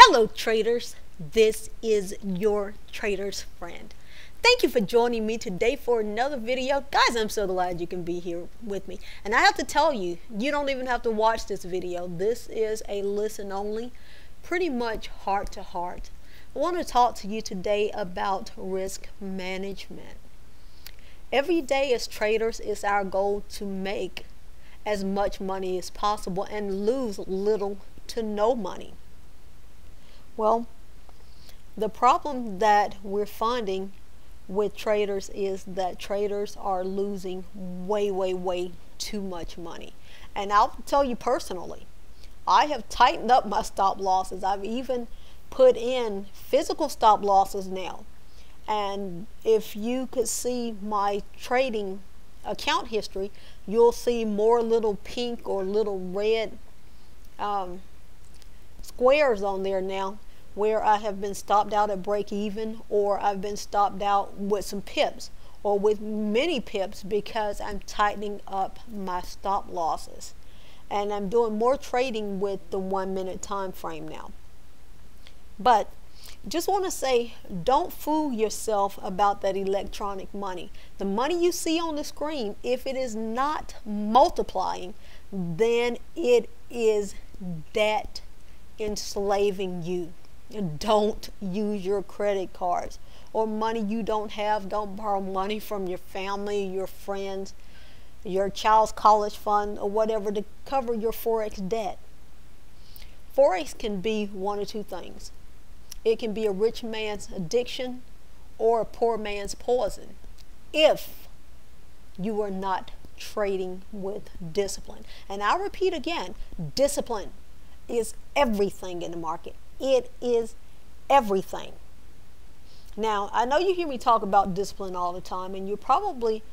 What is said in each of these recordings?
Hello traders, this is your trader's friend. Thank you for joining me today for another video. Guys, I'm so glad you can be here with me. And I have to tell you, you don't even have to watch this video. This is a listen only, pretty much heart to heart. I want to talk to you today about risk management. Every day as traders, it's our goal to make as much money as possible and lose little to no money. Well, the problem that we're finding with traders is that traders are losing way too much money. And I'll tell you personally, I have tightened up my stop losses. I've even put in physical stop losses now. And if you could see my trading account history, you'll see more little pink or little red squares on there now where I have been stopped out at break even, or I've been stopped out with some pips or with many pips because I'm tightening up my stop losses. And I'm doing more trading with the 1 minute time frame now. But just want to say, don't fool yourself about that electronic money. The money you see on the screen, if it is not multiplying, then it is debt enslaving you. Don't use your credit cards or money you don't have. Don't borrow money from your family, your friends, your child's college fund, or whatever to cover your Forex debt. Forex can be one or two things. It can be a rich man's addiction or a poor man's poison if you are not trading with discipline. And I'll repeat again, discipline is everything in the market. It is everything. Now, I know you hear me talk about discipline all the time, and you're probably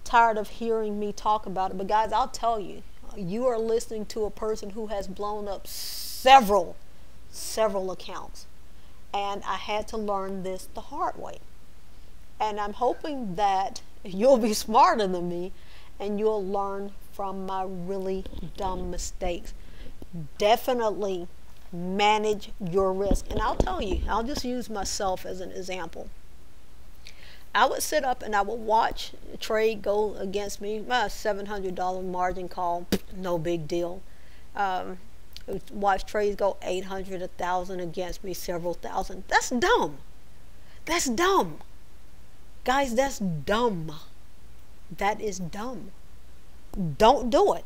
tired of hearing me talk about it. But guys, I'll tell you, you are listening to a person who has blown up several accounts. And I had to learn this the hard way. And I'm hoping that you'll be smarter than me and you'll learn from my really dumb mistakes. Definitely manage your risk. And I'll tell you, I'll just use myself as an example. I would sit up and I would watch a trade go against me, $700 margin call, no big deal. Watch trades go 800, 1,000 against me, several thousand. That's dumb. That's dumb. Guys, that's dumb. That is dumb. Don't do it.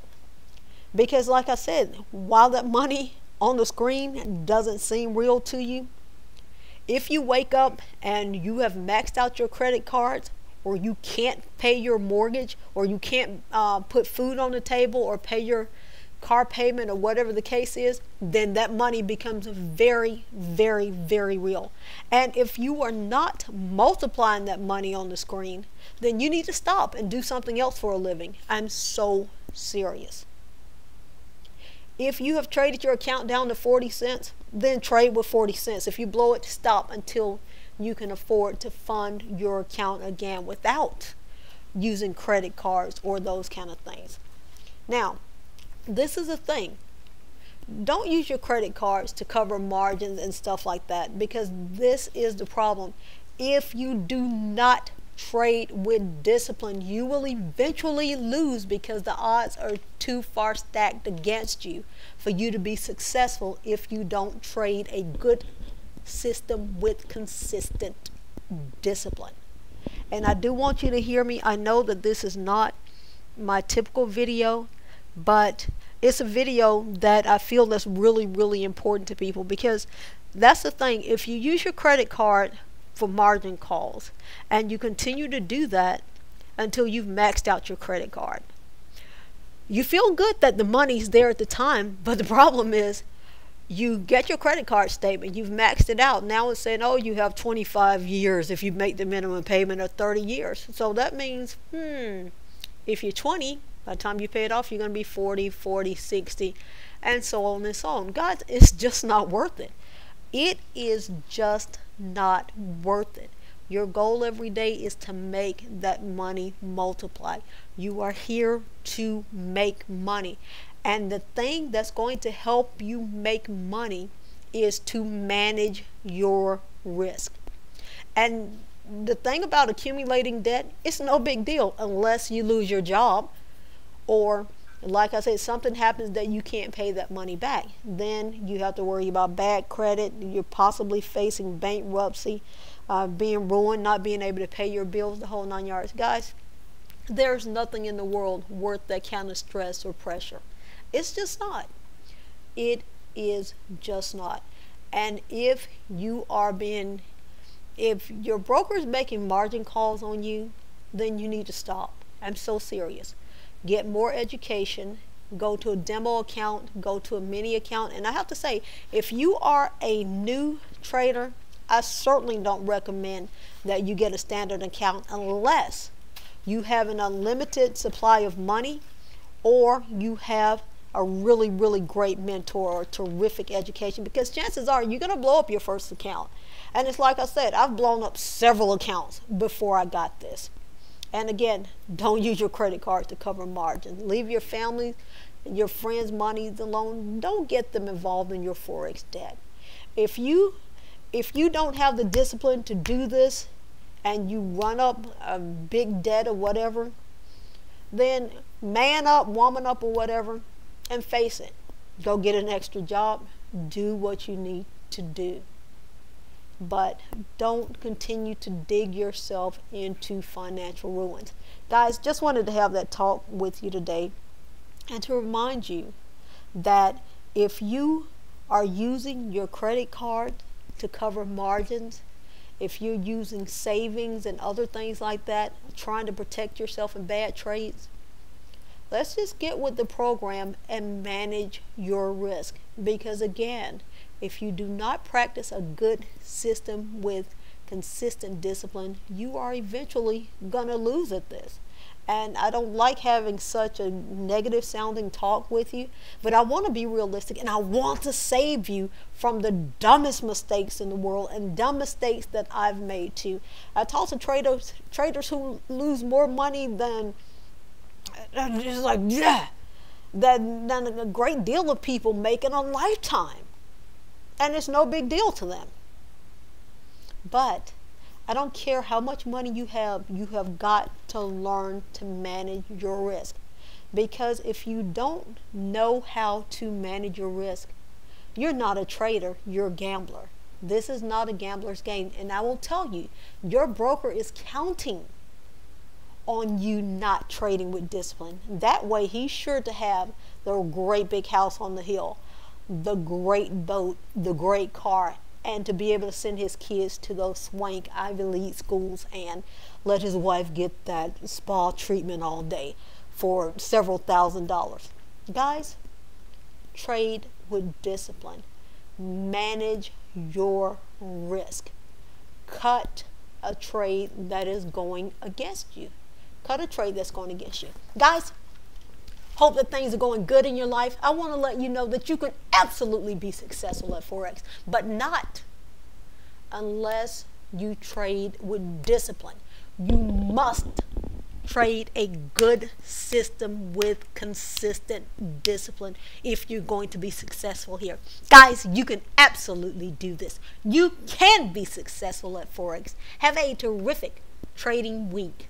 Because like I said, while that money on the screen doesn't seem real to you, if you wake up and you have maxed out your credit cards, or you can't pay your mortgage, or you can't put food on the table or pay your car payment or whatever the case is, then that money becomes very real. And if you are not multiplying that money on the screen, then you need to stop and do something else for a living. I'm so serious. If you have traded your account down to 40 cents, then trade with 40 cents. If you blow it, stop until you can afford to fund your account again without using credit cards or those kind of things. Now, this is a thing. Don't use your credit cards to cover margins and stuff like that, because this is the problem. If you do not trade with discipline, you will eventually lose because the odds are too far stacked against you for you to be successful if you don't trade a good system with consistent discipline. And I do want you to hear me. I know that this is not my typical video, but it's a video that I feel that's really important to people, because that's the thing. If you use your credit card for margin calls and you continue to do that until you've maxed out your credit card, you feel good that the money's there at the time, but the problem is you get your credit card statement, you've maxed it out. Now it's saying, oh, you have 25 years if you make the minimum payment, or 30 years. So that means, if you're 20, by the time you pay it off, you're going to be 40, 60, and so on and so on. Guys, it's just not worth it. It is just not worth it. Your goal every day is to make that money multiply. You are here to make money. And the thing that's going to help you make money is to manage your risk. And the thing about accumulating debt, it's no big deal unless you lose your job, or like I said, something happens that you can't pay that money back. Then you have to worry about bad credit. You're possibly facing bankruptcy, being ruined, not being able to pay your bills, the whole 9 yards. Guys, there's nothing in the world worth that kind of stress or pressure. It's just not. It is just not. And if you are being, if your broker is making margin calls on you, then you need to stop. I'm so serious. Get more education, go to a demo account, go to a mini account. And I have to say, if you are a new trader, I certainly don't recommend that you get a standard account unless you have an unlimited supply of money, or you have a really, really great mentor or terrific education, because chances are you're going to blow up your first account. And it's like I said, I've blown up several accounts before I got this. And again, don't use your credit card to cover margins. Leave your family and your friends' money alone. Don't get them involved in your Forex debt. If you don't have the discipline to do this, and you run up a big debt or whatever, then man up, woman up, or whatever, and face it. Go get an extra job. Do what you need to do. But don't continue to dig yourself into financial ruins. Guys, just wanted to have that talk with you today, and to remind you that if you are using your credit card to cover margins, if you're using savings and other things like that, trying to protect yourself in bad trades, let's just get with the program and manage your risk. Because again, if you do not practice a good system with consistent discipline, you are eventually gonna lose at this. And I don't like having such a negative sounding talk with you, but I want to be realistic, and I want to save you from the dumbest mistakes in the world, and dumb mistakes that I've made too. I talk to traders who lose more money than just like than a great deal of people make in a lifetime, and it's no big deal to them. But I don't care how much money you have got to learn to manage your risk. Because if you don't know how to manage your risk, you're not a trader, you're a gambler. This is not a gambler's game. And I will tell you, your broker is counting on you not trading with discipline. That way he's sure to have the great big house on the hill, the great boat, the great car, and to be able to send his kids to those swank Ivy League schools and let his wife get that spa treatment all day for several $1,000s. Guys, trade with discipline. Manage your risk. Cut a trade that is going against you. Cut a trade that's going against you. Guys, hope that things are going good in your life. I want to let you know that you can absolutely be successful at Forex, but not unless you trade with discipline. You must trade a good system with consistent discipline if you're going to be successful here. Guys, you can absolutely do this. You can be successful at Forex. Have a terrific trading week.